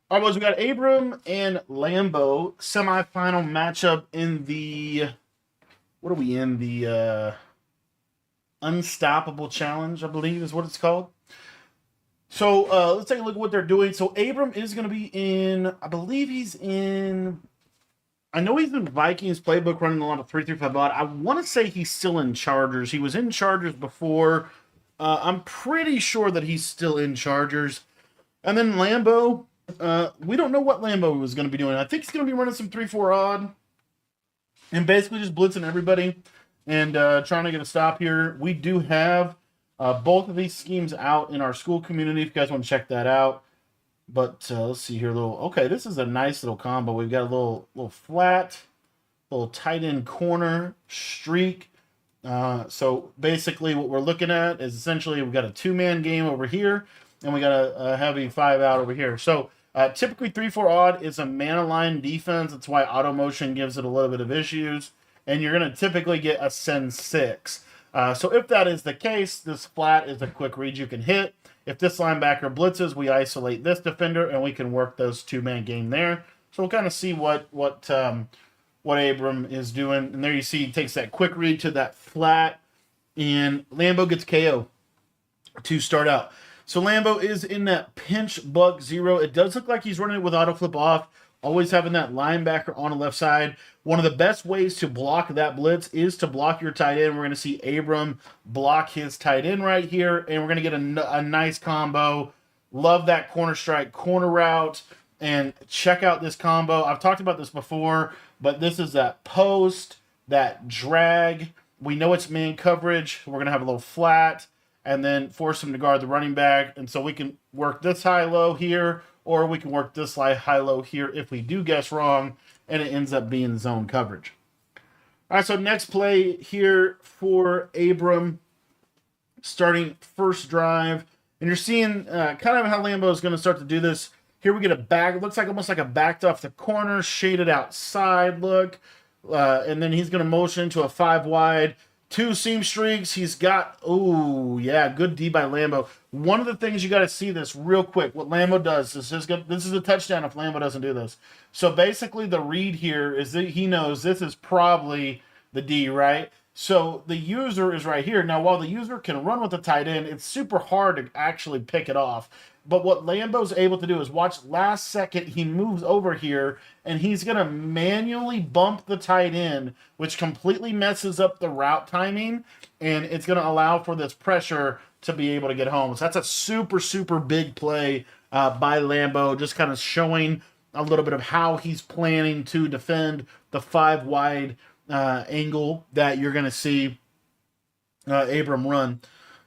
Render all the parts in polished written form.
All right, boys, we got Abram and Lambo semifinal matchup in the what are we in? The Unstoppable Challenge, I believe is what it's called. So let's take a look at what they're doing. So Abram is going to be in, I believe he's in. I know he's in Vikings playbook running a lot of 3-3-5 odd. I want to say he's still in Chargers. He was in Chargers before. I'm pretty sure that he's still in Chargers. And then Lambo, we don't know what Lambo is going to be doing. I think he's going to be running some 3-4 odd and basically just blitzing everybody and trying to get a stop here. We do have both of these schemes out in our school community if you guys want to check that out. But let's see here. Okay, this is a nice little combo. We've got a little flat, little tight end corner streak. So basically what we're looking at is essentially we've got a two-man game over here, and we got a heavy 5 out over here. So typically 3-4 odd is a man-aligned defense. That's why auto motion gives it a little bit of issues. And you're going to typically get a send 6. So if that is the case, this flat is a quick read you can hit. If this linebacker blitzes, we isolate this defender, and we can work those two-man game there. So we'll kind of see what Abram is doing. And there you see he takes that quick read to that flat, and Lambo gets KO to start out. So Lambo is in that pinch buck 0. It does look like he's running it with auto flip off, always having that linebacker on the left side. One of the best ways to block that blitz is to block your tight end. We're going to see Abram block his tight end right here, and we're going to get a nice combo. Love that corner strike, corner route, and check out this combo. I've talked about this before, but this is that post, that drag. We know it's man coverage. We're going to have a little flat and then force him to guard the running back. And so we can work this high-low here, or we can work this high-low here if we do guess wrong, and it ends up being zone coverage. All right, so next play here for Abram, starting first drive. And you're seeing kind of how Lambo is going to start to do this. Here we get a back. It looks like almost like a backed off the corner, shaded outside look. And then he's going to motion to a 5 wide. 2 seam streaks. He's got, oh, yeah, good D by Lambo. One of the things you got to see this real quick. What Lambo does, this is a touchdown if Lambo doesn't do this. So basically the read here is that he knows this is probably the D, right? So the user is right here. Now, while the user can run with the tight end, it's super hard to actually pick it off. But what Lambo's able to do is watch last second, he moves over here, and he's going to manually bump the tight end, which completely messes up the route timing, and it's going to allow for this pressure to be able to get home. So that's a super, super big play by Lambo, just kind of showing a little bit of how he's planning to defend the 5 wide angle that you're going to see Abram run.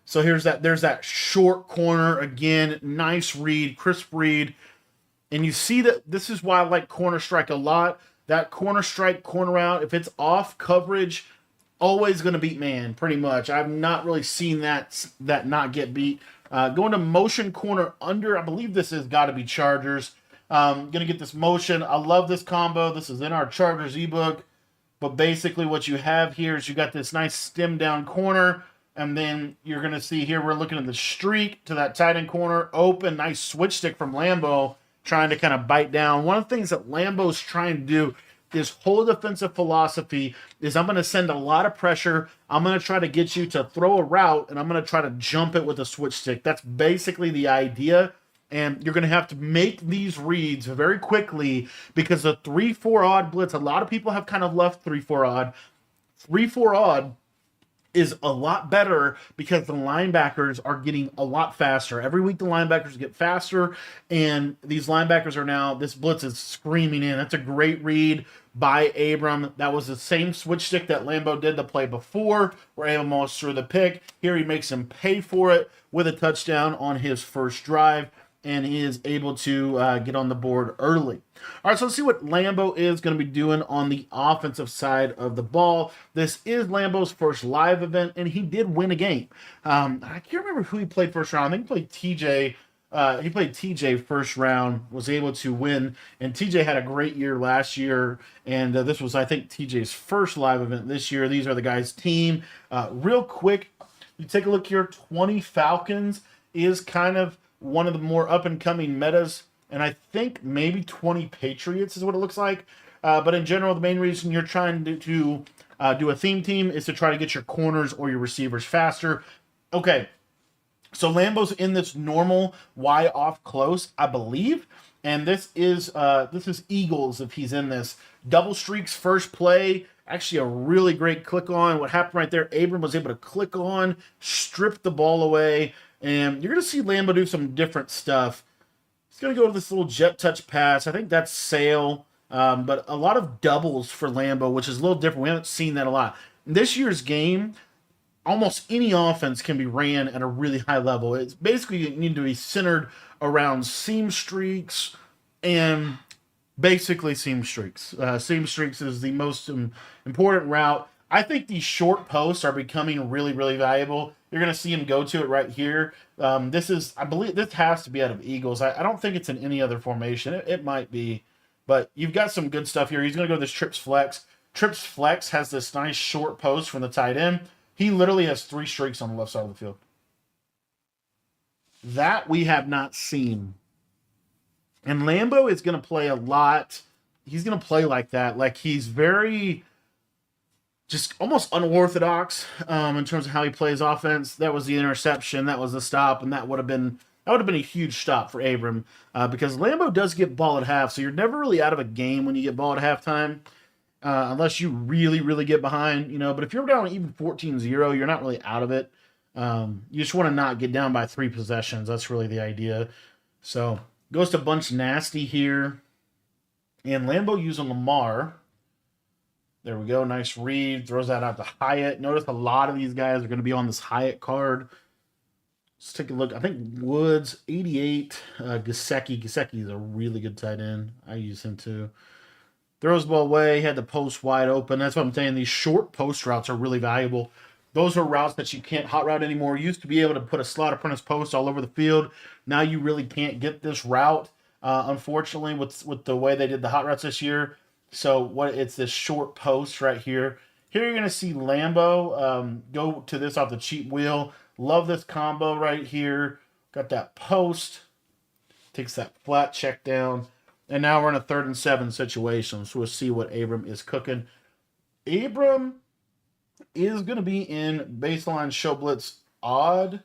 So there's that short corner again, nice read, crisp read. And you see that this is why I like corner strike a lot. That corner strike, corner out, if it's off coverage, always going to beat man, pretty much. I've not really seen that not get beat. Going to motion corner under, I believe this has got to be Chargers. Going to get this motion. I love this combo. This is in our Chargers ebook. But basically what you have here is you got this nice stem down corner. And then you're going to see here, we're looking at the streak to that tight end corner. Open, nice switch stick from Lambo, trying to kind of bite down. One of the things that Lambo's trying to do, this whole defensive philosophy, is I'm going to send a lot of pressure. I'm going to try to get you to throw a route, and I'm going to try to jump it with a switch stick. That's basically the idea. And you're going to have to make these reads very quickly because the 3-4 odd blitz, a lot of people have kind of left 3-4 odd. 3-4 odd is a lot better because the linebackers are getting a lot faster. Every week the linebackers get faster, and these linebackers are now, this blitz is screaming in. That's a great read by Abram. That was the same switch stick that Lambo did the play before, where Abram almost threw the pick. Here he makes him pay for it with a touchdown on his first drive, and he is able to get on the board early. All right, so let's see what Lambo is going to be doing on the offensive side of the ball. This is Lambo's first live event, and he did win a game. I can't remember who he played first round. I think he played TJ. He played TJ first round, was able to win, and TJ had a great year last year, and this was, I think, TJ's first live event this year. These are the guys' team. Real quick, you take a look here, 20 Falcons is kind of one of the more up-and-coming metas and I think maybe 20 Patriots is what it looks like. But in general, the main reason you're trying to do a theme team is to try to get your corners or your receivers faster. Okay, so Lambo's in this normal Y off close, I believe, and this is Eagles if he's in this. Double streaks first play. Actually, a really great click on. What happened right there, Abram was able to click on, strip the ball away, and you're going to see Lambo do some different stuff. He's going to go to this little jet touch pass. I think that's Sale, but a lot of doubles for Lambo, which is a little different. We haven't seen that a lot. In this year's game, almost any offense can be ran at a really high level. It's basically you need to be centered around seam streaks and basically seam streaks. Seam streaks is the most important route. I think these short posts are becoming really, really valuable. You're going to see him go to it right here. I believe this has to be out of Eagles. I don't think it's in any other formation. It might be, but you've got some good stuff here. He's going to go to this trips flex. Trips flex has this nice short post from the tight end. He literally has 3 streaks on the left side of the field. That we have not seen. And Lambo is going to play a lot. He's going to play like that. Like he's very just almost unorthodox in terms of how he plays offense. That was the interception. That was the stop. And that would have been a huge stop for Abram because Lambo does get ball at half. So you're never really out of a game when you get ball at halftime. Unless you really, really get behind, but if you're down even 14-0, you're not really out of it. You just want to not get down by 3 possessions. That's really the idea. So, goes to Bunch Nasty here. And Lambo using Lamar. There we go. Nice read. Throws that out to Hyatt. Notice a lot of these guys are going to be on this Hyatt card. Let's take a look. I think Woods, 88. Gesicki. Gesicki is a really good tight end. I use him too. Throws the ball away, had the post wide open. That's what I'm saying. These short post routes are really valuable. Those are routes that you can't hot route anymore. You used to be able to put a slot apprentice post all over the field. Now you really can't get this route, unfortunately, with the way they did the hot routes this year. So it's this short post right here. Here you're going to see Lambo go to this off the cheap wheel. Love this combo right here. Got that post. Takes that flat check down. And now we're in a 3rd and 7 situation. So we'll see what Abram is cooking. Abram is going to be in baseline show blitz odd.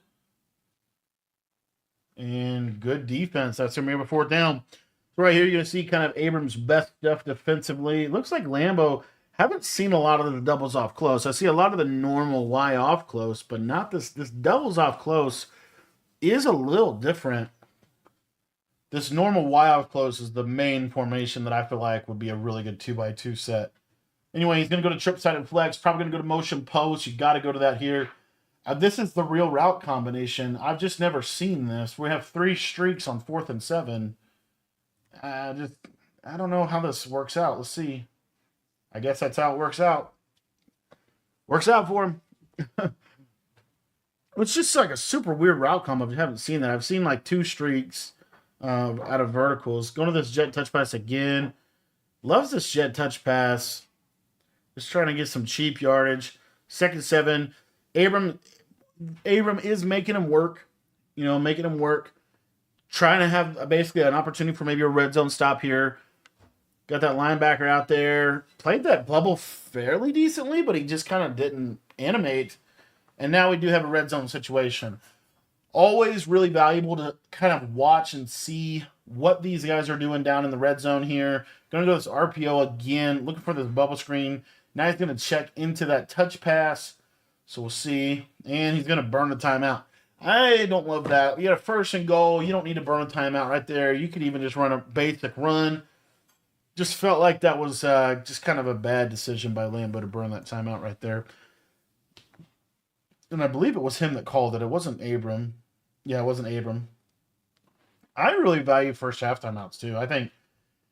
And good defense. That's going to be a 4th down. So right here you're going to see kind of Abram's best stuff defensively. It looks like Lambo, haven't seen a lot of the doubles off close. I see a lot of the normal Y off close, but not this. This doubles off close is a little different. This normal Y off close is the main formation that I feel like would be a really good 2x2 set. Anyway, he's going to go to trip side and flex. Probably going to go to motion post. You got to go to that here. This is the real route combination. I've just never seen this. We have 3 streaks on 4th and 7. I don't know how this works out. Let's see. I guess that's how it works out. Works out for him. It's just like a super weird route combo if you haven't seen that. I've seen like 2 streaks out of verticals. Going to this jet touch pass again. Loves this jet touch pass. Just trying to get some cheap yardage. 2nd and 7. Abram is making him work. Making him work. Trying to have basically an opportunity for maybe a red zone stop here. Got that linebacker out there. Played that bubble fairly decently, but he just kind of didn't animate. And now we do have a red zone situation. Always really valuable to kind of watch and see what these guys are doing down in the red zone here. Going to go to this RPO again, looking for this bubble screen. Now he's going to check into that touch pass. So we'll see. And he's going to burn the timeout. I don't love that. You got a 1st and goal. You don't need to burn a timeout right there. You could even just run a basic run. Just felt like that was just kind of a bad decision by Lambo to burn that timeout right there. And I believe it was him that called it. It wasn't Abram. Yeah, it wasn't Abram. I really value first half timeouts too. I think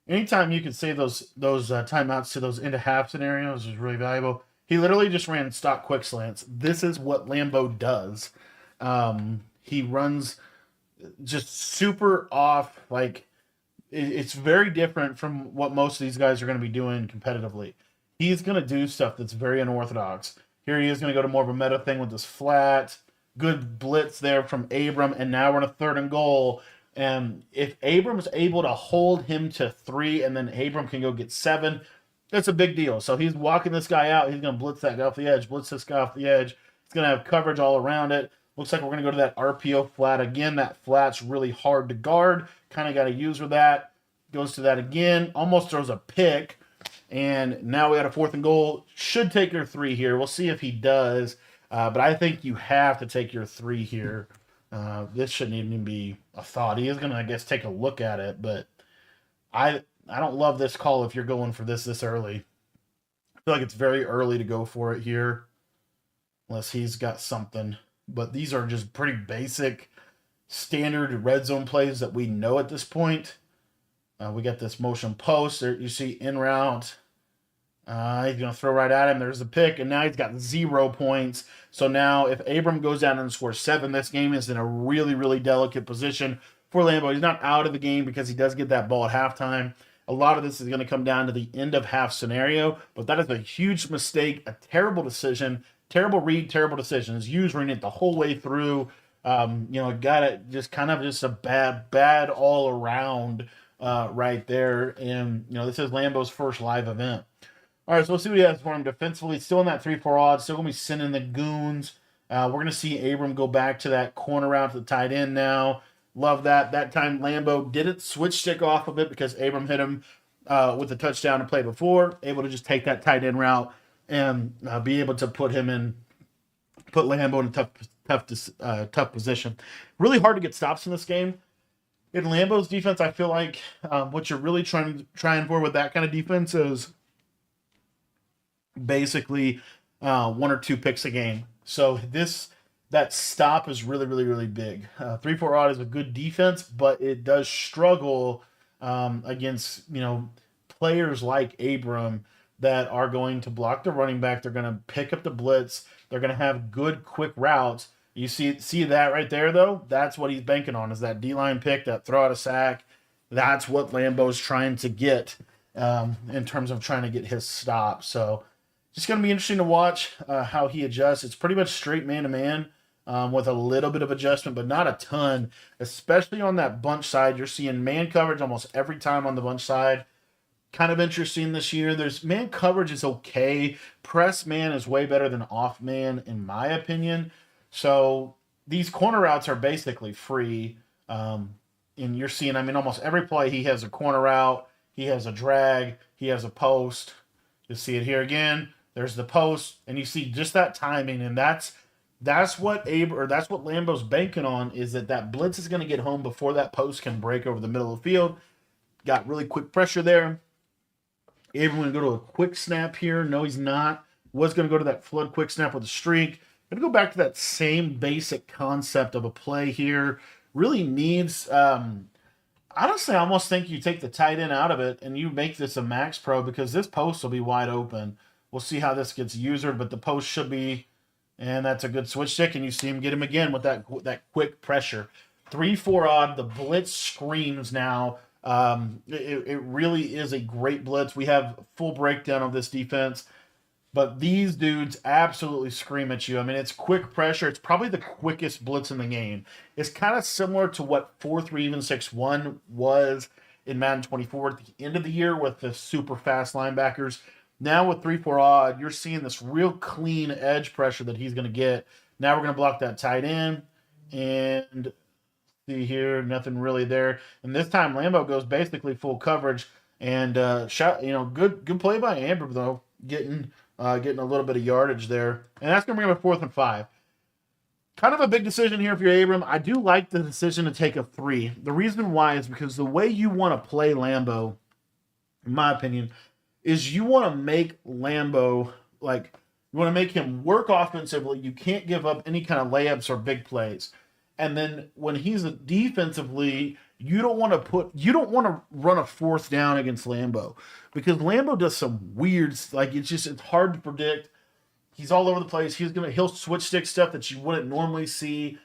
anytime you can save those timeouts to those into half scenarios is really valuable. He literally just ran stock quick slants. This is what Lambo does. He runs just super off. Like it's very different from what most of these guys are going to be doing competitively. He's going to do stuff that's very unorthodox. Here he is going to go to more of a meta thing with this flat. Good blitz there from Abram. And now we're in a 3rd and goal. And if Abram's able to hold him to 3 and then Abram can go get 7, that's a big deal. So he's walking this guy out. He's going to blitz that guy off the edge, blitz this guy off the edge. He's going to have coverage all around it. Looks like we're going to go to that RPO flat again. That flat's really hard to guard. Kind of got to use with that. Goes to that again. Almost throws a pick. And now we got a 4th and goal. Should take your 3 here. We'll see if he does. But I think you have to take your 3 here. This shouldn't even be a thought. He is going to, I guess, take a look at it. But I don't love this call if you're going for this early. I feel like it's very early to go for it here. Unless he's got something. But these are just pretty basic, standard red zone plays that we know at this point. We got this motion post. There you see in route. He's going to throw right at him. There's the pick, and now he's got 0 points. So now if Abram goes down and scores 7, this game is in a really, really delicate position for Lambo. He's not out of the game because he does get that ball at halftime. A lot of this is going to come down to the end of half scenario, but that is a huge mistake, a terrible decision, terrible read, terrible decisions. Using it the whole way through. Got it just kind of just a bad all around right there. And, this is Lambo's first live event. All right, so let's see what he has for him defensively. Still in that 3-4 odds. Still going to be sending the goons. We're going to see Abram go back to that corner route to the tight end now. Love that. That time Lambo didn't switch stick off of it because Abram hit him with the touchdown to play before. Able to just take that tight end route and be able to put Lambo in a tough position. Really hard to get stops in this game. In Lambo's defense, I feel like what you're really trying for with that kind of defense is basically 1 or 2 picks a game. So that stop is really, really, really big. 3-4 odd is a good defense, but it does struggle against players like Abram that are going to block the running back. They're going to pick up the blitz. They're going to have good, quick routes. You see that right there, though? That's what he's banking on, is that D-line pick, that throw out a sack. That's what Lambo's trying to get in terms of trying to get his stop. So just going to be interesting to watch how he adjusts. It's pretty much straight man-to-man with a little bit of adjustment, but not a ton, especially on that bunch side. You're seeing man coverage almost every time on the bunch side. Kind of interesting this year. There's man coverage is okay. Press man is way better than off man, in my opinion. So these corner routes are basically free. And you're seeing, almost every play he has a corner route, he has a drag, he has a post. You'll see it here again. There's the post, and you see just that timing, and that's what Lambo's banking on, is that blitz is going to get home before that post can break over the middle of the field. Got really quick pressure there. Abram going to go to a quick snap here. No, he's not. Was going to go to that flood quick snap with a streak. Going to go back to that same basic concept of a play here. Really needs, honestly, I almost think you take the tight end out of it and you make this a max pro, because this post will be wide open. We'll see how this gets usered, but the post should be, and that's a good switch stick, and you see him get him again with that quick pressure. 3-4 odd. The blitz screams now. It really is a great blitz. We have full breakdown of this defense, but these dudes absolutely scream at you. It's quick pressure. It's probably the quickest blitz in the game. It's kind of similar to what 4-3 even 6-1 was in Madden 24 at the end of the year with the super fast linebackers. Now with 3-4 odd, you're seeing this real clean edge pressure that he's going to get. Now we're going to block that tight end, and see here, nothing really there. And this time Lambo goes basically full coverage, and good play by Abram though, getting a little bit of yardage there, and that's going to bring up a 4th and 5. Kind of a big decision here if you're Abram. I do like the decision to take a 3. The reason why is because the way you want to play Lambo, in my opinion, is you want to make Lambo, you want to make him work offensively. You can't give up any kind of layups or big plays. And then when he's defensively, you don't want to run a 4th down against Lambo, because Lambo does some weird, it's hard to predict. He's all over the place. He'll switch stick stuff that you wouldn't normally see.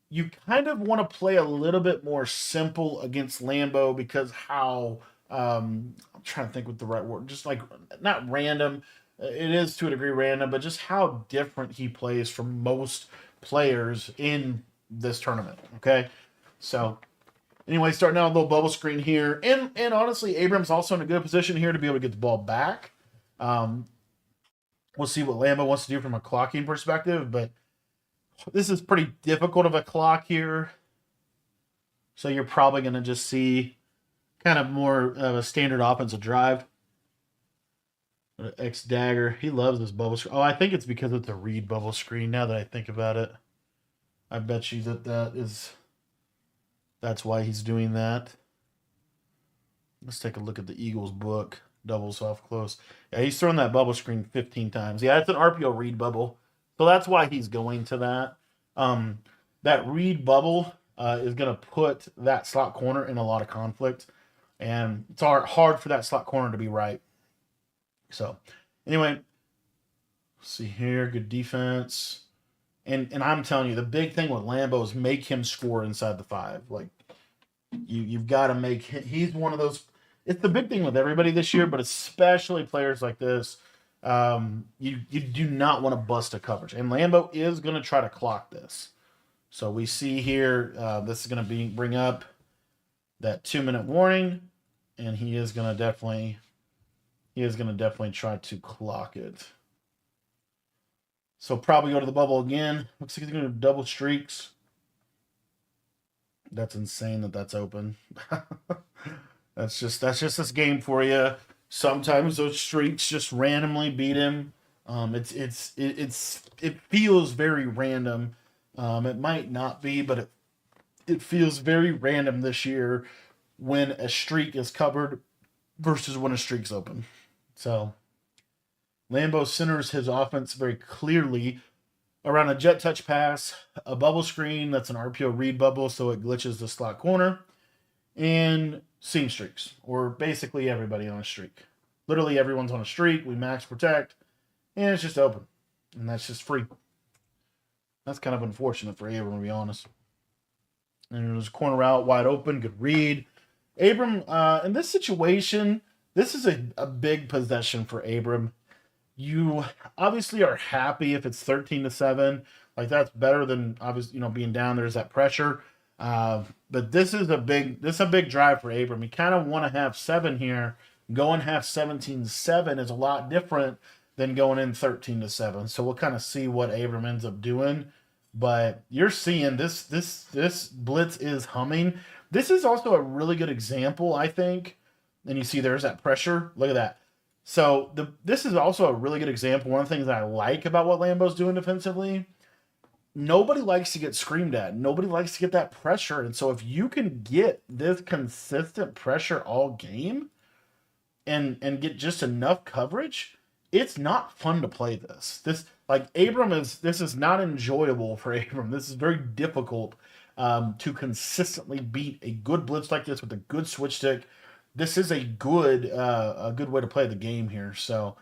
You kind of want to play a little bit more simple against Lambo, because how I'm trying to think what the right word, just not random. It is to a degree random, but just how different he plays from most players in this tournament. Okay, so Anyway, starting out a little bubble screen here. And honestly, Abram's also in a good position here to be able to get the ball back. We'll see what Lambo wants to do from a clocking perspective, but this is pretty difficult of a clock here. So you're probably going to just see kind of more of a standard offensive drive. X dagger. He loves this bubble screen. Oh, I think it's because it's a read bubble screen now that I think about it. I bet you that's why he's doing that. Let's take a look at the Eagles book. Double soft close. Yeah, he's thrown that bubble screen 15 times. Yeah, it's an RPO read bubble. So that's why he's going to that. That read bubble is going to put that slot corner in a lot of conflict. And it's hard for that slot corner to be right. So, anyway, see here. Good defense. And I'm telling you, the big thing with Lambo is make him score inside the 5. Like, you've got to make him. He's one of those. It's the big thing with everybody this year, but especially players like this. You do not want to bust a coverage. And Lambo is going to try to clock this. So we see here, this is going to bring up that 2-minute warning. And he is going to definitely try to clock it. So probably go to the bubble again. Looks like he's going to do double streaks. That's insane that's open. That's just this game for you. Sometimes those streaks just randomly beat him. It feels very random. It might not be, but it feels very random this year when a streak is covered versus when a streak's open. So Lambo centers his offense very clearly around a jet touch pass, a bubble screen that's an RPO read bubble, so it glitches the slot corner, and seam streaks, or basically everybody on a streak. Literally everyone's on a streak. We max protect, and it's just open, and that's just free. That's kind of unfortunate for Abram, to be honest. And there's a corner out, wide open, good read. Abram, in this situation, this is a big possession for Abram. You obviously are happy if it's 13-7. Like, that's better than obviously, being down. There's that pressure. But this is a big drive for Abram. You kind of want to have 7 here. Going half 17-7 is a lot different than going in 13-7. So we'll kind of see what Abram ends up doing. But you're seeing this blitz is humming. This is also a really good example, I think. And you see there's that pressure. Look at that. So this is also a really good example. One of the things that I like about what Lambo's doing defensively, nobody likes to get screamed at. Nobody likes to get that pressure. And so if you can get this consistent pressure all game and get just enough coverage, it's not fun to play this. This is not enjoyable for Abram. This is very difficult to consistently beat a good blitz like this with a good switch stick. This is a good way to play the game here. So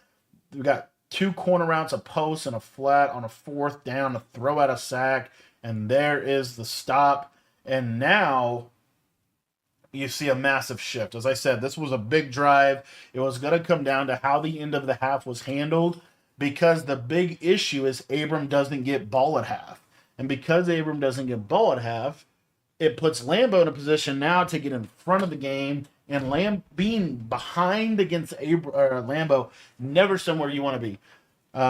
we got 2 corner routes, a post, and a flat on a 4th down to throw out a sack, and there is the stop. And now you see a massive shift. As I said, this was a big drive. It was going to come down to how the end of the half was handled, because the big issue is Abram doesn't get ball at half. And because Abram doesn't get ball at half, it puts Lambo in a position now to get in front of the game. And being behind against Lambo, never somewhere you want to be,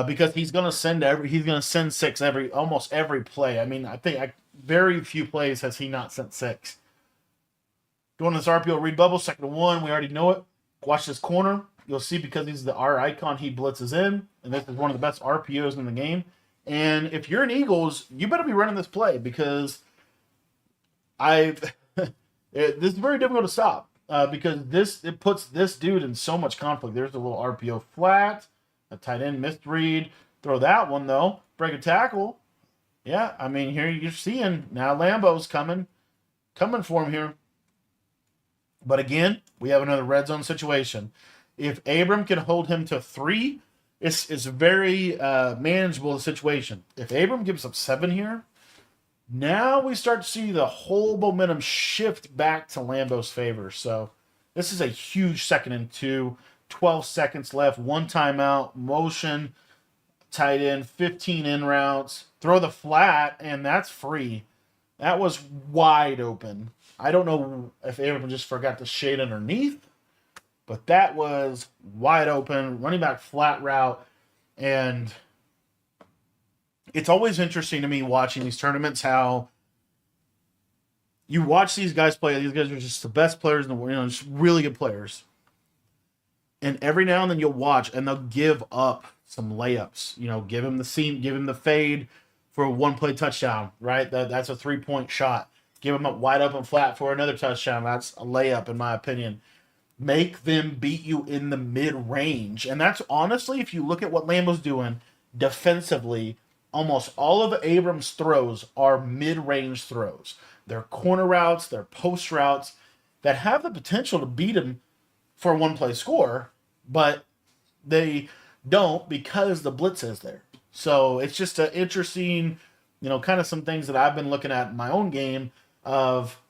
because he's going to send 6 almost every play. I mean, I think very few plays has he not sent 6. Going to this RPO read bubble, 2nd and 1. We already know it. Watch this corner. You'll see, because he's the R icon, he blitzes in, and this is one of the best RPOs in the game. And if you're an Eagles, you better be running this play, because this is very difficult to stop. Because it puts this dude in so much conflict. There's a little RPO flat, a tight end missed read. Throw that one, though. Break a tackle. Yeah, I mean, here you're seeing now Lambo's coming for him here. But again, we have another red zone situation. If Abram can hold him to 3, it's very manageable situation. If Abram gives up 7 here, now we start to see the whole momentum shift back to Lambo's favor. So this is a huge 2nd and 2, 12 seconds left, 1 timeout, motion, tight end, 15 in routes, throw the flat, and that's free. That was wide open. I don't know if Abram just forgot to shade underneath, but that was wide open, running back flat route. And it's always interesting to me watching these tournaments how you watch these guys play. These guys are just the best players in the world, just really good players. And every now and then you'll watch and they'll give up some layups. Give him the seam, give him the fade for a one-play touchdown, right? That's a 3-point shot. Give him up wide open flat for another touchdown. That's a layup, in my opinion. Make them beat you in the mid-range. And that's honestly, if you look at what Lambo's doing defensively, almost all of Abram's throws are mid-range throws. They're corner routes, they're post routes that have the potential to beat him for a one-play score, but they don't because the blitz is there. So it's just an interesting, kind of some things that I've been looking at in my own game of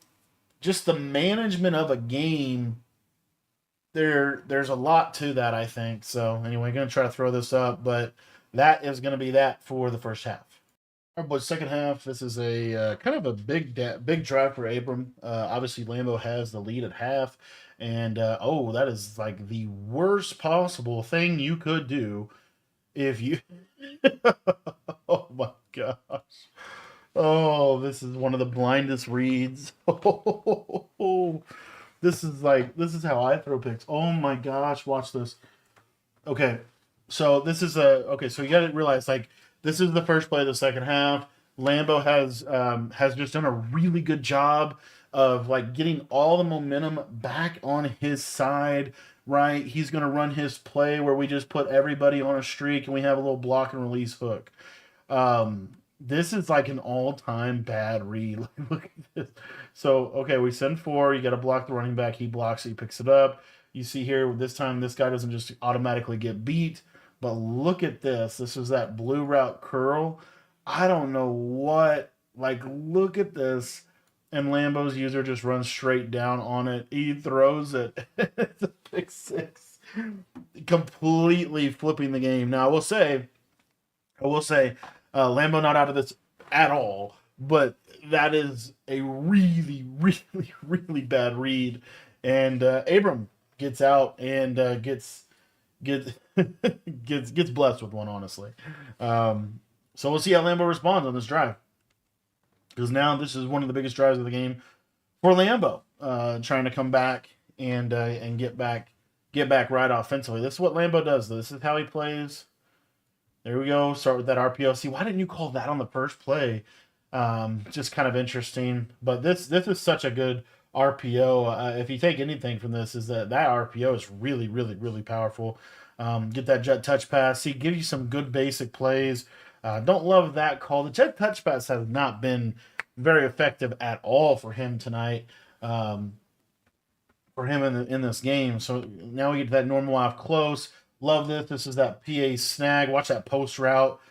just the management of a game. There's a lot to that, I think. So anyway, going to try to throw this up, but that is going to be that for the first half. All right, boys, second half. This is a kind of a big drive for Abram. Obviously, Lambo has the lead at half. And, that is like the worst possible thing you could do if you... Oh, my gosh. Oh, this is one of the blindest reads. This is how I throw picks. Oh, my gosh. Watch this. Okay, so this is so you got to realize, this is the first play of the second half. Lambo has just done a really good job of getting all the momentum back on his side, right? He's going to run his play where we just put everybody on a streak and we have a little block and release hook. This is like an all-time bad read. Look at this. So, okay, we send 4. You got to block the running back. He blocks it. He picks it up. You see here, this time, this guy doesn't just automatically get beat. But look at this. This is that blue route curl. I don't know what. Look at this. And Lambo's user just runs straight down on it. He throws it. It's a pick 6. Completely flipping the game. Now, I will say, Lambo not out of this at all. But that is a really, really, really bad read. And Abram gets out and gets blessed with one, honestly. So we'll see how Lambo responds on this drive. Because now this is one of the biggest drives of the game for Lambo, trying to come back and get back right offensively. This is what Lambo does. This is how he plays. There we go. Start with that RPO. See, why didn't you call that on the first play? Just kind of interesting. But this is such a good RPO. If you take anything from this, is that RPO is really, really, really powerful. Get that jet touch pass. See, give you some good basic plays. Don't love that call. The jet touch pass has not been very effective at all for him tonight. For him in this game. So now we get to that normal off close. Love this. This is that PA snag. Watch that post route.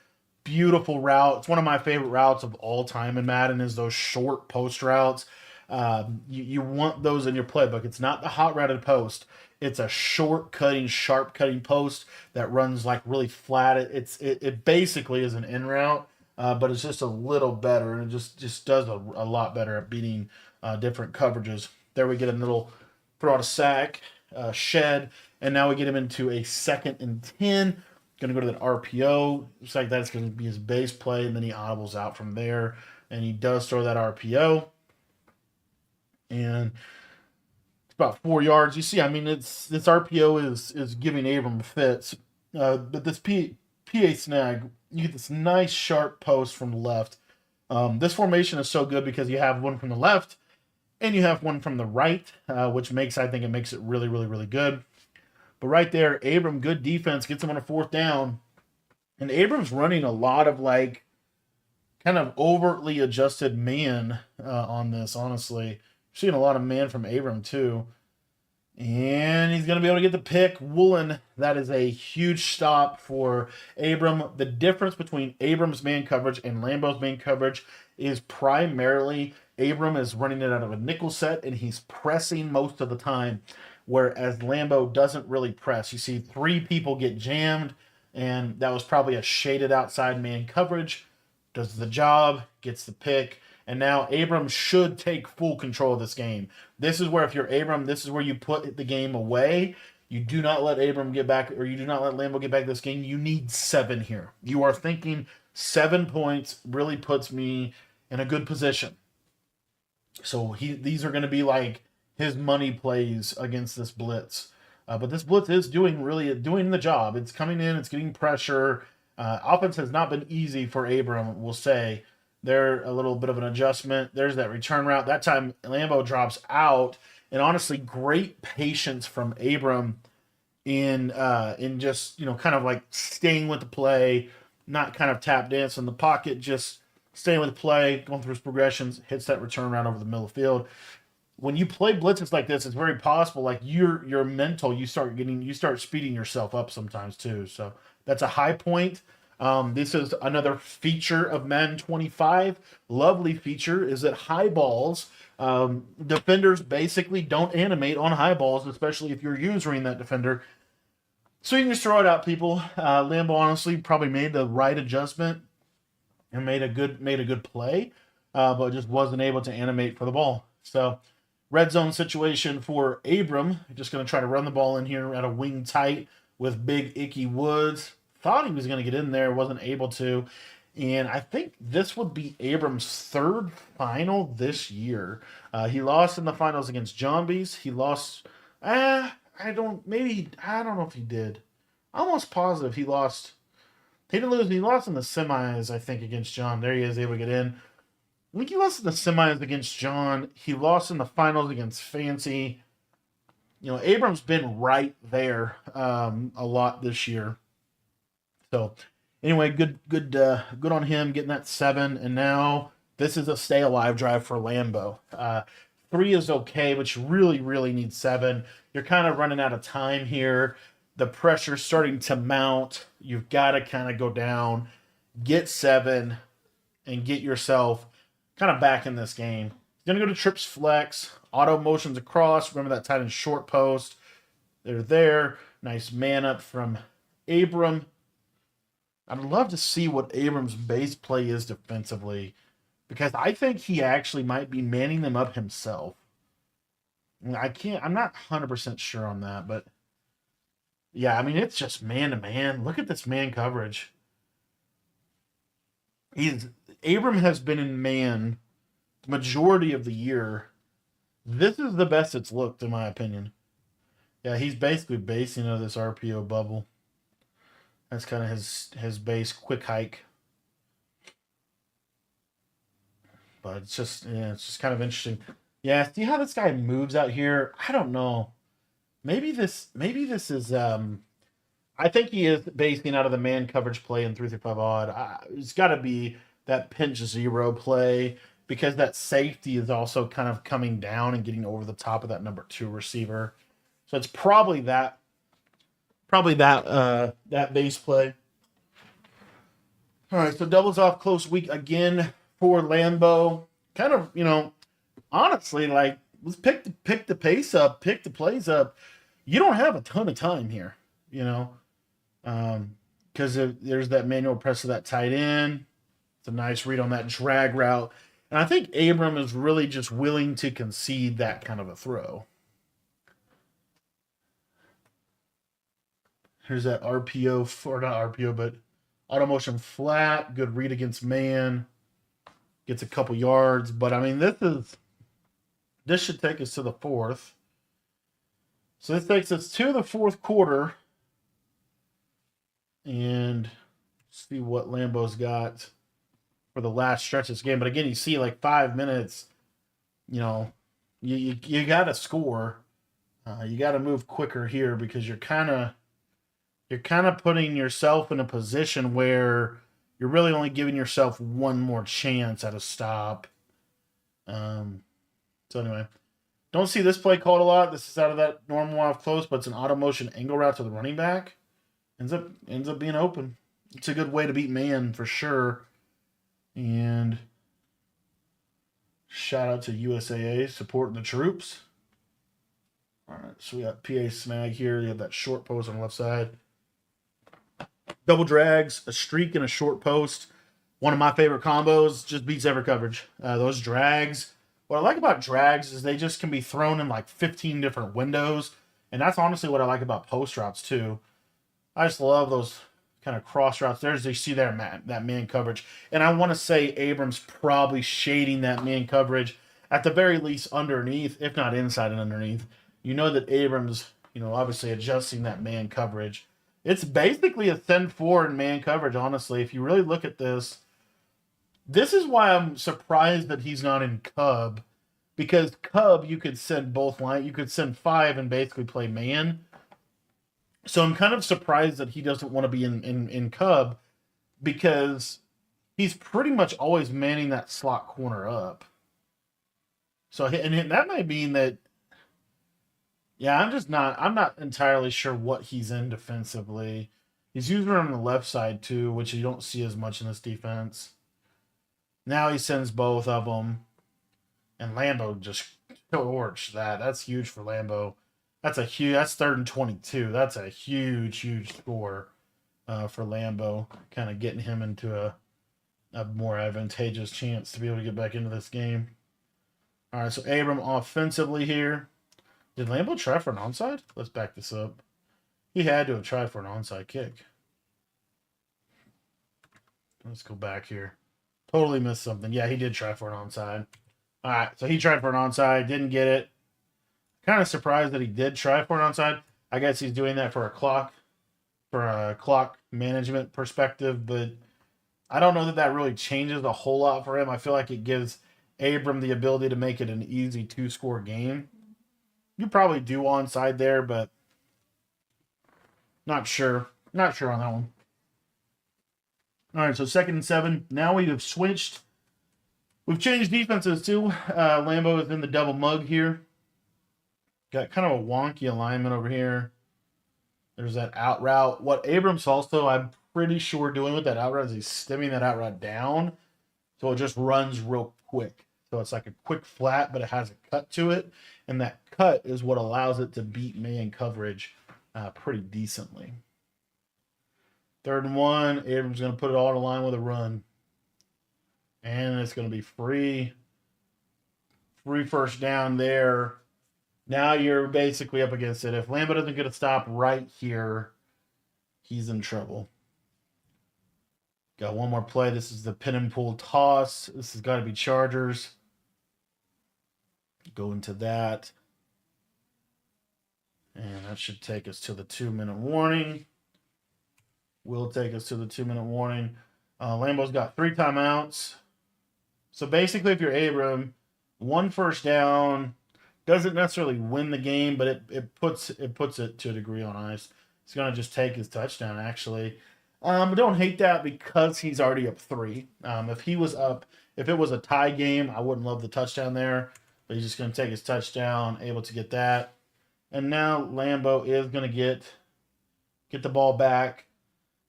Beautiful route. It's one of my favorite routes of all time in Madden is those short post routes. You want those in your playbook. It's not the hot routed post. It's a short cutting, sharp cutting post that runs really flat. It basically is an in route, but it's just a little better, and it just does a lot better at beating different coverages. There we get a little throw out a sack, shed, and now we get him into a 2nd and 10. Going to go to that RPO. Looks like that's going to be his base play, and then he audibles out from there, and he does throw that RPO. And it's about 4 yards. You see, this RPO is giving Abram fits. But this PA snag, you get this nice sharp post from the left. This formation is so good because you have one from the left and you have one from the right, which I think it makes it really, really, really good. But right there, Abram, good defense, gets him on a 4th down. And Abram's running a lot of kind of overtly adjusted man on this, honestly. Seeing a lot of man from Abram too. And he's going to be able to get the pick. Woolen, that is a huge stop for Abram. The difference between Abram's man coverage and Lambo's man coverage is primarily Abram is running it out of a nickel set and he's pressing most of the time, whereas Lambo doesn't really press. You see 3 people get jammed, and that was probably a shaded outside man coverage. Does the job, gets the pick, And now Abram should take full control of this game. This is where, if you're Abram, this is where you put the game away. You do not let Abram get back, or you do not let Lambo get back this game. You need 7 here. You are thinking 7 points really puts me in a good position. So these are going to be like his money plays against this blitz. But this blitz is doing the job. It's coming in. It's getting pressure. Offense has not been easy for Abram, we'll say. They're a little bit of an adjustment. There's that return route. That time, Lambo drops out. And honestly, great patience from Abram in just, kind of like staying with the play, not kind of tap dance in the pocket, just staying with the play, going through his progressions, hits that return route over the middle of the field. When you play blitzes like this, it's very possible, like your mental, you start speeding yourself up sometimes too. So that's a high point. This is another feature of Madden 25. Lovely feature is that high balls, defenders basically don't animate on high balls, especially if you're using that defender. So you can just throw it out, people. Lambo honestly probably made the right adjustment and made a good play, but just wasn't able to animate for the ball. So red zone situation for Abram. Just going to try to run the ball in here at a wing tight with big Icky Woods. Thought he was going to get in there, wasn't able to. And I think this would be Abram's 3rd final this year. He lost in the finals against Zombies. He lost. I don't know if he did. I'm almost positive he lost. He didn't lose. He lost in the semis, I think, against John. There he is, able to get in. I think he lost in the semis against John. He lost in the finals against Fancy. Abram's been right there a lot this year. So, anyway, good on him getting that 7. And now this is a stay alive drive for Lambo. 3 is okay, but you really, really need 7. You're kind of running out of time here. The pressure's starting to mount. You've got to kind of go down, get 7, and get yourself kind of back in this game. You're going to go to trips flex, auto motions across. Remember that tight end short post. They're there. Nice man up from Abram. I'd love to see what Abram's base play is defensively, because I think he actually might be manning them up himself. I'm not 100% sure on that, but yeah, I mean, it's just man to man. Look at this man coverage. Abram has been in man the majority of the year. This is the best it's looked, in my opinion. Yeah, he's basically basing out of this RPO bubble. That's kind of his base quick hike. But it's just kind of interesting. Yeah, see how this guy moves out here? I don't know. Maybe this is I think he is basing out of the man coverage play in 3-5 odd. It's got to be that pinch zero play, because that safety is also kind of coming down and getting over the top of that number 2 receiver. So it's probably that base play. All right, so doubles off close week again for Lambo. Kind of, honestly, like, let's pick the pace up, pick the plays up. You don't have a ton of time here, because there's that manual press of that tight end. It's a nice read on that drag route. And I think Abram is really just willing to concede that kind of a throw. Here's that RPO, or not RPO, but auto motion flat. Good read against man. Gets a couple yards. But, I mean, this should take us to the 4th. So this takes us to the 4th quarter. And see what Lambo's got for the last stretch of this game. But again, you see like 5 minutes, you got to score. You got to move quicker here, because you're kind of putting yourself in a position where you're really only giving yourself one more chance at a stop. So anyway, don't see this play called a lot. This is out of that normal off close, but it's an auto motion angle route to the running back. Ends up being open. It's a good way to beat man for sure. And shout out to USAA supporting the troops. All right, so we got PA snag here. You have that short post on the left side. Double drags, a streak, and a short post. One of my favorite combos, just beats every coverage. Those drags. What I like about drags is they just can be thrown in like 15 different windows. And that's honestly what I like about post routes too. I just love those kind of cross routes. There's you see there that man coverage. And I want to say Abram's probably shading that man coverage at the very least underneath, if not inside and underneath. You know that Abrams, obviously adjusting that man coverage. It's basically a send four in man coverage, honestly. If you really look at this is why I'm surprised that he's not in Cub. Because Cub, you could send both line. You could send 5 and basically play man. So I'm kind of surprised that he doesn't want to be in Cub because he's pretty much always manning that slot corner up. So and that might mean that, yeah, I'm not entirely sure what he's in defensively. He's usually on the left side too, which you don't see as much in this defense. Now he sends both of them, and Lambo just torched that. That's huge for Lambo. That's 3rd and 22. That's a huge score for Lambo, kind of getting him into a more advantageous chance to be able to get back into this game. All right, so Abram offensively here. Did Lambo try for an onside? Let's back this up. He had to have tried for an onside kick. Let's go back here. Totally missed something. Yeah, he did try for an onside. All right, so he tried for an onside, didn't get it. Kind of surprised that he did try for an onside. I guess he's doing that for a clock management perspective, but I don't know that really changes a whole lot for him. I feel like it gives Abram the ability to make it an easy 2-score game. You probably do onside there, but not sure. Not sure on that one. All right, so 2nd and 7. Now we have switched. We've changed defenses too. Lambo is in the double mug here. Got kind of a wonky alignment over here. There's that out route. What Abrams also, I'm pretty sure, doing with that out route is he's stemming that out route down. So it just runs real quick. So it's like a quick flat, but it has a cut to it. And that cut is what allows it to beat man coverage pretty decently. 3rd and 1. Abrams going to put it all in line with a run. And it's going to be free. Free first down there. Now you're basically up against it. If Lambo doesn't get a stop right here, he's in trouble. Got one more play. This is the pin and pull toss. This has got to be Chargers. Go into that. And that should take us to the 2-minute warning. Will take us to the 2-minute warning. Lambo's got 3 timeouts. So basically, if you're Abram, 1 first down doesn't necessarily win the game, but it puts it to a degree on ice. He's gonna just take his touchdown. Actually, don't hate that because he's already up 3. If it was a tie game, I wouldn't love the touchdown there. But he's just gonna take his touchdown, able to get that, and now Lambo is gonna get the ball back.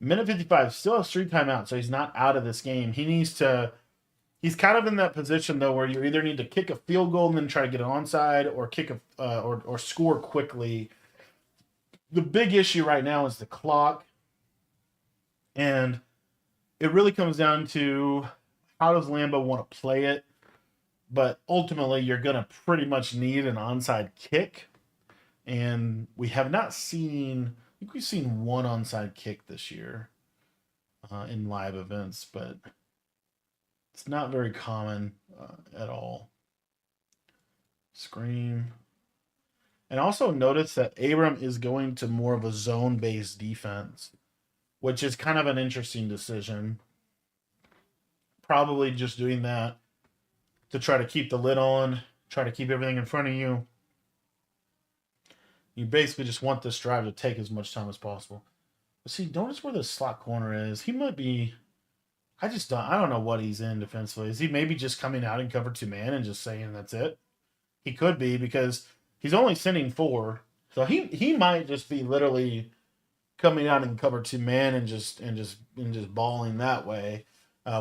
Minute 55, still has 3 timeouts, so he's not out of this game. He's kind of in that position though, where you either need to kick a field goal and then try to get an onside, or kick or score quickly. The big issue right now is the clock, and it really comes down to how does Lambo want to play it. But ultimately, you're gonna pretty much need an onside kick, and we have not seen. I think we've seen 1 onside kick this year in live events, but it's not very common at all. Screen. And also notice that Abram is going to more of a zone-based defense, which is kind of an interesting decision. Probably just doing that to try to keep the lid on, try to keep everything in front of you. You basically just want this drive to take as much time as possible. But see, notice where the slot corner is. He might be... I don't know what he's in defensively. Is he maybe just coming out in cover 2 man and just saying that's it? He could be, because he's only sending 4. So he might just be literally coming out in cover 2 man and just balling that way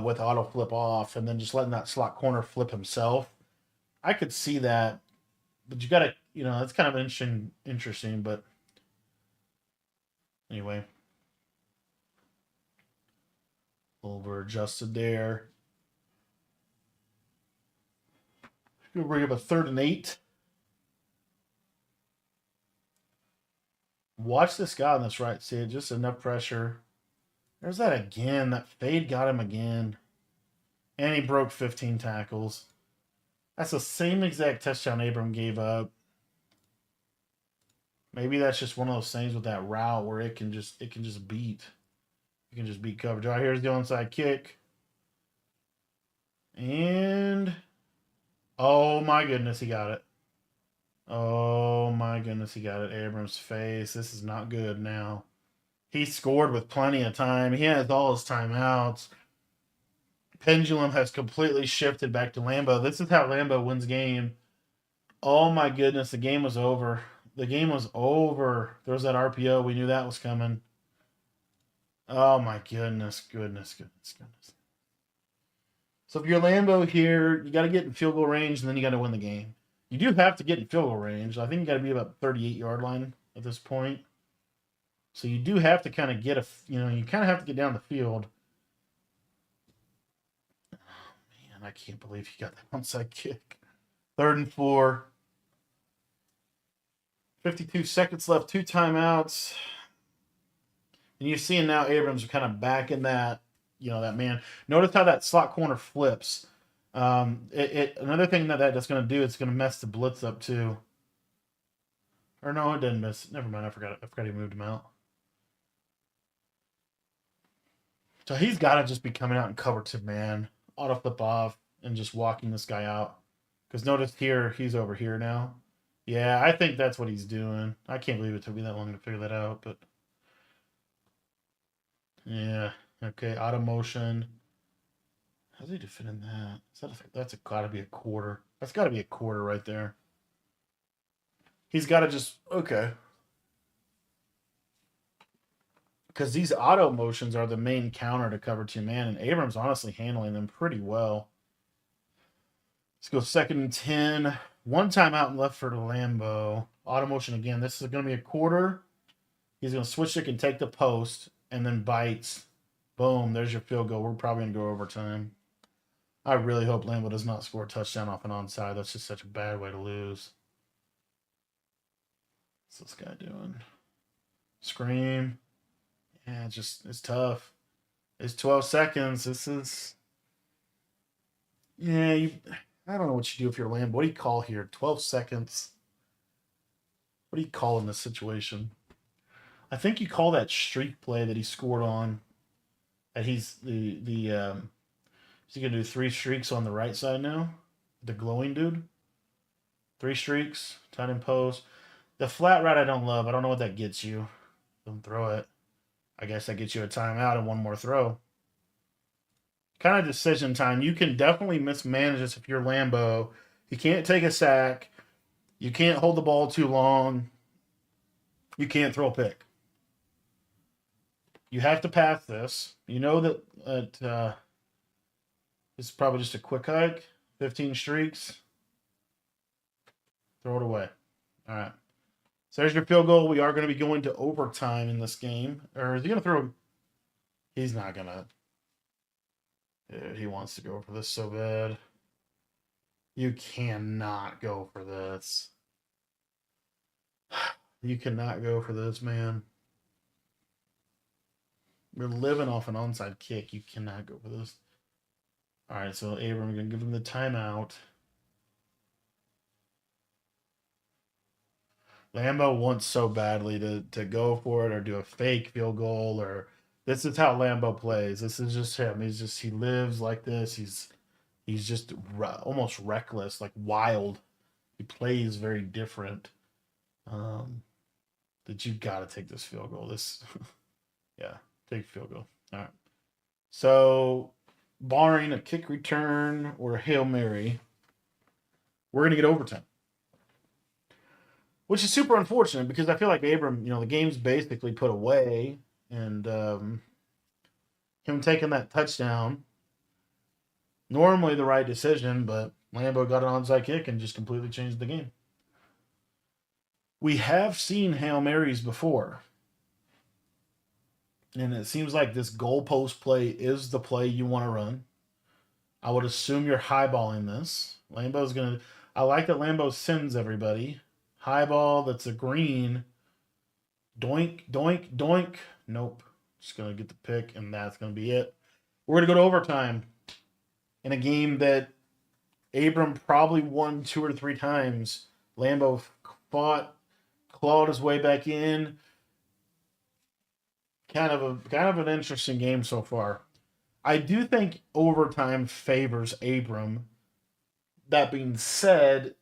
with auto flip off, and then just letting that slot corner flip himself. I could see that, but you gotta, that's kind of interesting, but anyway. Over adjusted there. We'll bring up a 3rd and 8. Watch this guy on this right side. Just enough pressure. There's that again. That fade got him again. And he broke 15 tackles. That's the same exact touchdown Abram gave up. Maybe that's just one of those things with that route where it can just beat. You can just beat coverage. All right, here's the onside kick. And oh my goodness, he got it. Oh my goodness, he got it. Abram's face. This is not good now. He scored with plenty of time. He has all his timeouts. Pendulum has completely shifted back to Lambo. This is how Lambo wins game. Oh my goodness, the game was over. The game was over. There was that RPO. We knew that was coming. Oh my goodness, goodness. So if you're Lambo here, you got to get in field goal range, and then you got to win the game. You do have to get in field goal range. I think you got to be about 38-yard line at this point. So you do have to kind of get you kind of have to get down the field. Oh man, I can't believe he got that onside kick. 3rd and 4. 52 seconds left, 2 timeouts. And you're seeing now Abrams kind of back in that, that man. Notice how that slot corner flips. Another thing that's going to do, it's going to mess the blitz up too. Or no, it didn't miss. Never mind, I forgot he moved him out. So he's got to just be coming out and cover to man. Auto flip off and just walking this guy out. Because notice here, he's over here now. Yeah, I think that's what he's doing. I can't believe it took me that long to figure that out, but yeah. Okay, auto motion. How's he defending that? That's gotta be a quarter. That's gotta be a quarter right there. He's gotta just okay. Because these auto motions are the main counter to cover 2 man, and Abrams honestly handling them pretty well. Let's go 2nd and 10. 1 timeout left for the Lambo. Auto motion again. This is going to be a quarter. He's going to switch it and take the post, and then bites. Boom. There's your field goal. We're probably going to go overtime. I really hope Lambo does not score a touchdown off an onside. That's just such a bad way to lose. What's this guy doing? Scream. Yeah, it's tough. It's 12 seconds. This is... Yeah, I don't know what you do if you're Lambo. What do you call here? 12 seconds. What do you call in this situation? I think you call that streak play that he scored on. And he's is he gonna do 3 streaks on the right side now? The glowing dude? 3 streaks, tight end post. The flat route I don't love. I don't know what that gets you. Don't throw it. I guess that gets you a timeout and 1 more throw. Kind of decision time. You can definitely mismanage this if you're Lambo. You can't take a sack. You can't hold the ball too long. You can't throw a pick. You have to pass this. You know that this is probably just a quick hike. 15 streaks. Throw it away. All right. So there's your field goal. We are going to be going to overtime in this game. Or is he going to throw? He's not going to. Dude, he wants to go for this so bad. You cannot go for this. You cannot go for this, man. We're living off an onside kick. You cannot go for this. All right, so Abram, going to give him the timeout. Lambo wants so badly to go for it or do a fake field goal or... This is how Lambo plays. This is just him. He lives like this. He's just almost reckless, like wild. He plays very different. That you got to take this field goal. Yeah, take field goal. All right. So, barring a kick return or a Hail Mary, we're going to get overtime. Which is super unfortunate because I feel like Abram, the game's basically put away. And him taking that touchdown, normally the right decision, but Lambo got an onside kick and just completely changed the game. We have seen Hail Marys before. And it seems like this goalpost play is the play you want to run. I would assume you're highballing this. Lambo's going to. I like that Lambo sends everybody. Highball, that's a green. Doink, doink, doink. Nope. Just going to get the pick, and that's going to be it. We're going to go to overtime in a game that Abram probably won 2 or 3 times. Lambo fought, clawed his way back in. Kind of an interesting game so far. I do think overtime favors Abram. That being said,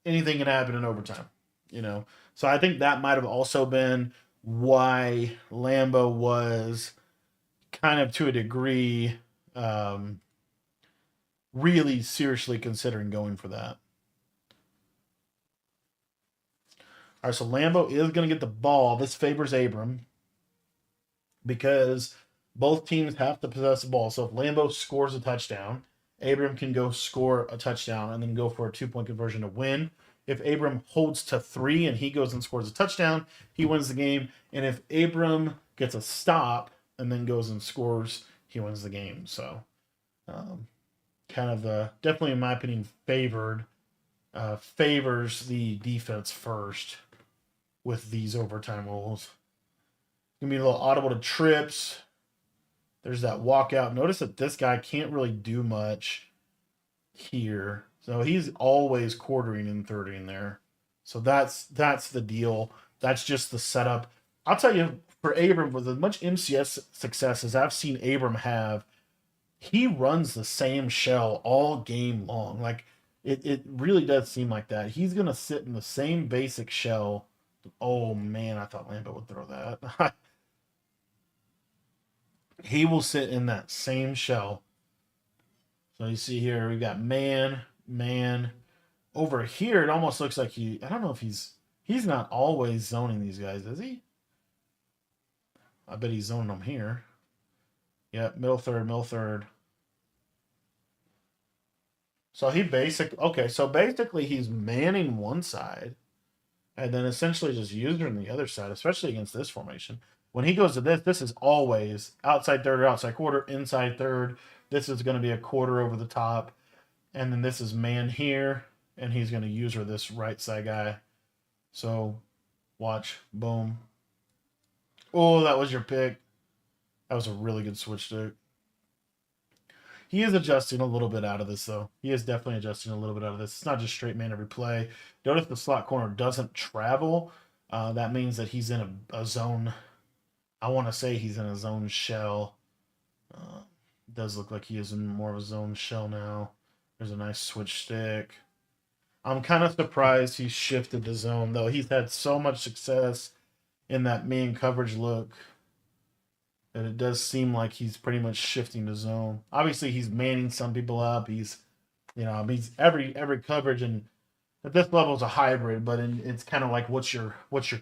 anything can happen in overtime, you know. So I think that might have also been why Lambo was kind of to a degree really seriously considering going for that. All right, so Lambo is going to get the ball. This favors Abram because both teams have to possess the ball. So if Lambo scores a touchdown, Abram can go score a touchdown and then go for a 2-point conversion to win. If Abram holds to 3 and he goes and scores a touchdown, he wins the game. And if Abram gets a stop and then goes and scores, he wins the game. So kind of definitely, in my opinion, favors the defense first with these overtime rules. Gonna be a little audible to trips. There's that walkout. Notice that this guy can't really do much here. So he's always quartering and thirding there. So that's the deal. That's just the setup. I'll tell you, for Abram, with as much MCS success as I've seen Abram have, he runs the same shell all game long. Like it really does seem like that. He's gonna sit in the same basic shell. Oh man, I thought Lambo would throw that. He will sit in that same shell. So you see here, we've got man. Over here, it almost looks like I don't know if he's not always zoning these guys, is he? I bet he's zoning them here. Yep, middle third. So basically he's manning one side and then essentially just using the other side, especially against this formation. When he goes to this is always outside third or outside quarter, inside third. This is going to be a quarter over the top. And then this is man here, and he's going to use her this right side guy. So watch, boom. Oh, that was your pick. That was a really good switch stick. He is adjusting a little bit out of this, though. He is definitely adjusting a little bit out of this. It's not just straight man every play. Notice the slot corner doesn't travel. That means that he's in a zone. I want to say he's in a zone shell. Does look like he is in more of a zone shell now. There's a nice switch stick. I'm kind of surprised he shifted the zone, though. He's had so much success in that man coverage look that it does seem like he's pretty much shifting the zone. Obviously, he's manning some people up. He's every coverage, and at this level is a hybrid, but it's kind of like what's your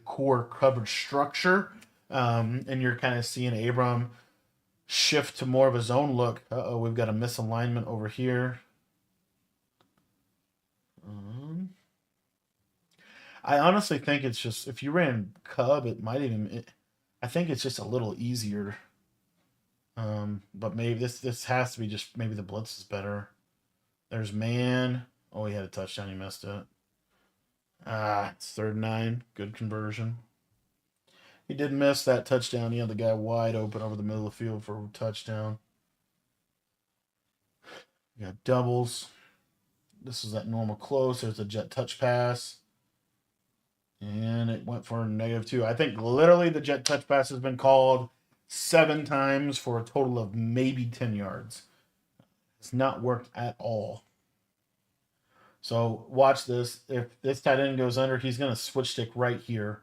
core coverage structure, and you're kind of seeing Abram shift to more of a zone look. We've got a misalignment over here. I honestly think it's just, if you ran Cub, it might even. I think it's just a little easier. But maybe this has to be just maybe the blitz is better. There's man. Oh, he had a touchdown. He missed it. It's 3rd and 9. Good conversion. He did miss that touchdown. He had the guy wide open over the middle of the field for a touchdown. We got doubles. This is that normal close. There's a jet touch pass. And it went for -2. I think literally the jet touch pass has been called 7 times for a total of maybe 10 yards. It's not worked at all. So watch this. If this tight end goes under, he's going to switch stick right here.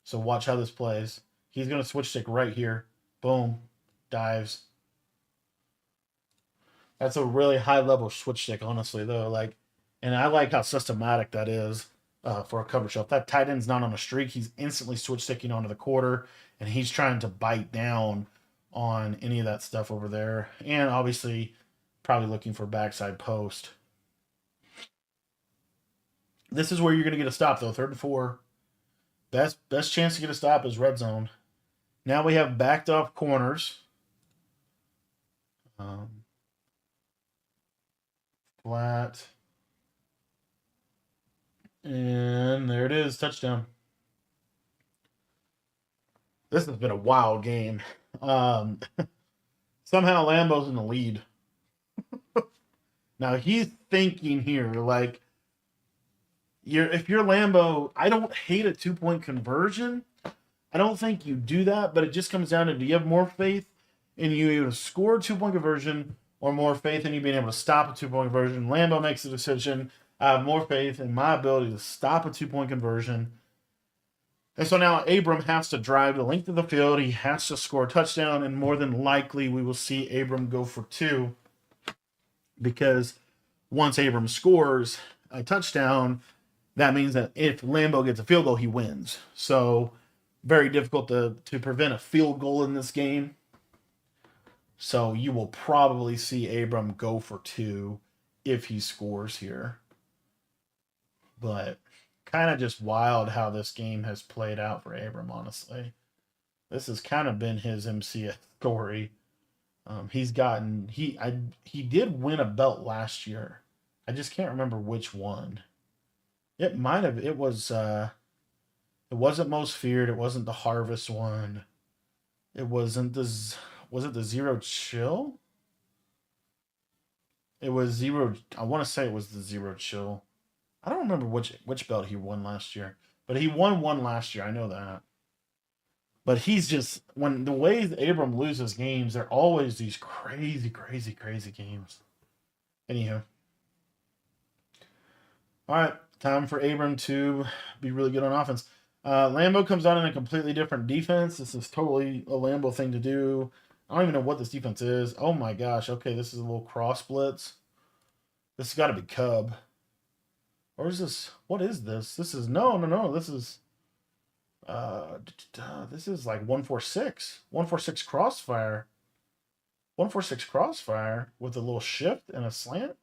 So watch how this plays. He's going to switch stick right here. Boom. Dives. That's a really high level switch stick, honestly, though. And I like how systematic that is for a coverage show. If that tight end's not on a streak, he's instantly switch sticking onto the quarter, and he's trying to bite down on any of that stuff over there. And obviously, probably looking for backside post. This is where you're going to get a stop, though. 3rd and 4. Best chance to get a stop is red zone. Now we have backed off corners. Flat. And there it is, touchdown. This has been a wild game. Um, somehow Lambo's in the lead. Now he's thinking here, like, if you're Lambo, I don't hate a 2-point conversion. I don't think you do that, but it just comes down to, do you have more faith in you able to score a 2-point conversion or more faith in you being able to stop a 2-point conversion? Lambo makes the decision. I have more faith in my ability to stop a 2-point conversion. And so now Abram has to drive the length of the field. He has to score a touchdown, and more than likely we will see Abram go for 2, because once Abram scores a touchdown, that means that if Lambo gets a field goal, he wins. So very difficult to prevent a field goal in this game. So you will probably see Abram go for 2 if he scores here. But kind of just wild how this game has played out for Abram, honestly. This has kind of been his MCS story. He did win a belt last year. I just can't remember which one. It wasn't Most Feared. It wasn't the Harvest one. It wasn't was it the Zero Chill? It was Zero. I want to say it was the Zero Chill. I don't remember which belt he won last year, but he won one last year. I know that. But he's just, when the way Abram loses games, they're always these crazy, crazy, crazy games. Anywho, all right, time for Abram to be really good on offense. Lambo comes out in a completely different defense. This is totally a Lambo thing to do. I don't even know what this defense is. Oh my gosh. Okay, this is a little cross blitz. This has got to be Cub. Or is this? What is this? This is no. This is like 146. 146 crossfire. 146 crossfire with a little shift and a slant.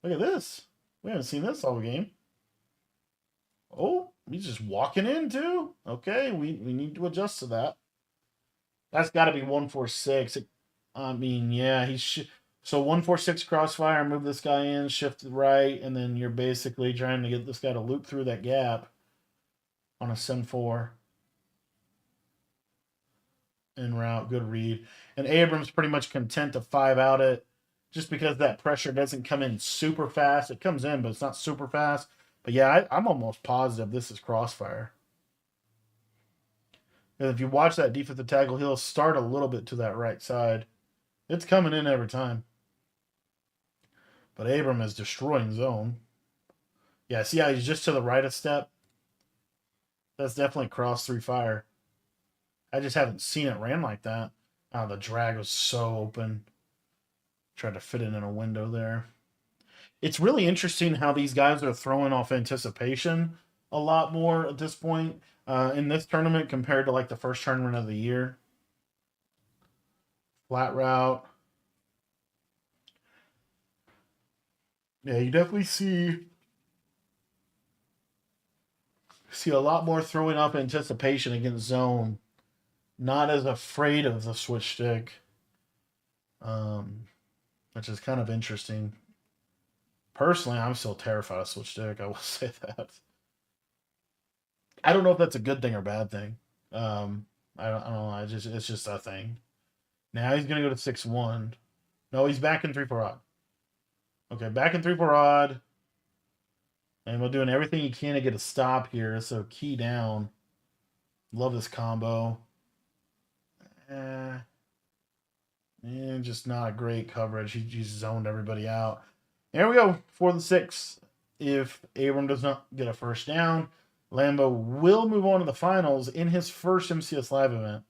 Look at this. We haven't seen this all game. Oh, he's just walking in too. Okay, we need to adjust to that. That's got to be 146. I mean, yeah, so 146 crossfire, move this guy in, shift to the right, and then you're basically trying to get this guy to loop through that gap on a send 4. En route, good read. And Abram's pretty much content to 5 out it, just because that pressure doesn't come in super fast. It comes in, but it's not super fast. But yeah, I'm almost positive this is crossfire. And if you watch that defensive tackle, he'll start a little bit to that right side. It's coming in every time. But Abram is destroying zone. Yeah, see how he's just to the right a step? That's definitely cross 3 fire. I just haven't seen it ran like that. Oh, the drag was so open. Tried to fit it in a window there. It's really interesting how these guys are throwing off anticipation a lot more at this point in this tournament compared to like the first tournament of the year. Flat route. Yeah, you definitely see a lot more throwing off anticipation against zone. Not as afraid of the switch stick, which is kind of interesting. Personally, I'm still terrified of switch stick. I will say that. I don't know if that's a good thing or bad thing. I don't know. It's just a thing. Now he's gonna go to 6-1. No, he's back in 3-4 odd. Okay, back in 3-4 odd. And we're doing everything he can to get a stop here. So key down. Love this combo. And just not a great coverage. He just zoned everybody out. There we go. 4-6. If Abram does not get a first down, Lambo will move on to the finals in his first MCS Live event,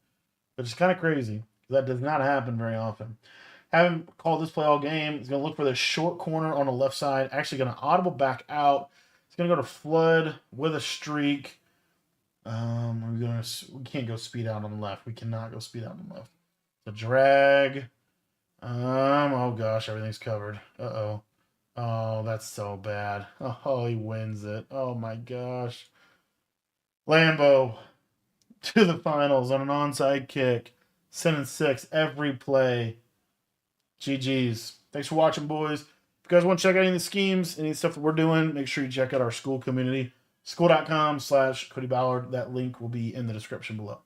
which is kind of crazy. That does not happen very often. Haven't called this play all game. He's going to look for the short corner on the left side. Actually going to audible back out. He's going to go to flood with a streak. We can't go speed out on the left. We cannot go speed out on the left. The drag. Oh gosh, everything's covered. Uh-oh. Oh, that's so bad. Oh, he wins it. Oh my gosh. Lambo to the finals on an onside kick. 7-6 every play. GG's. Thanks for watching, boys. If you guys want to check out any of the schemes, any stuff that we're doing, make sure you check out our school community. School.com/Cody Ballard. That link will be in the description below.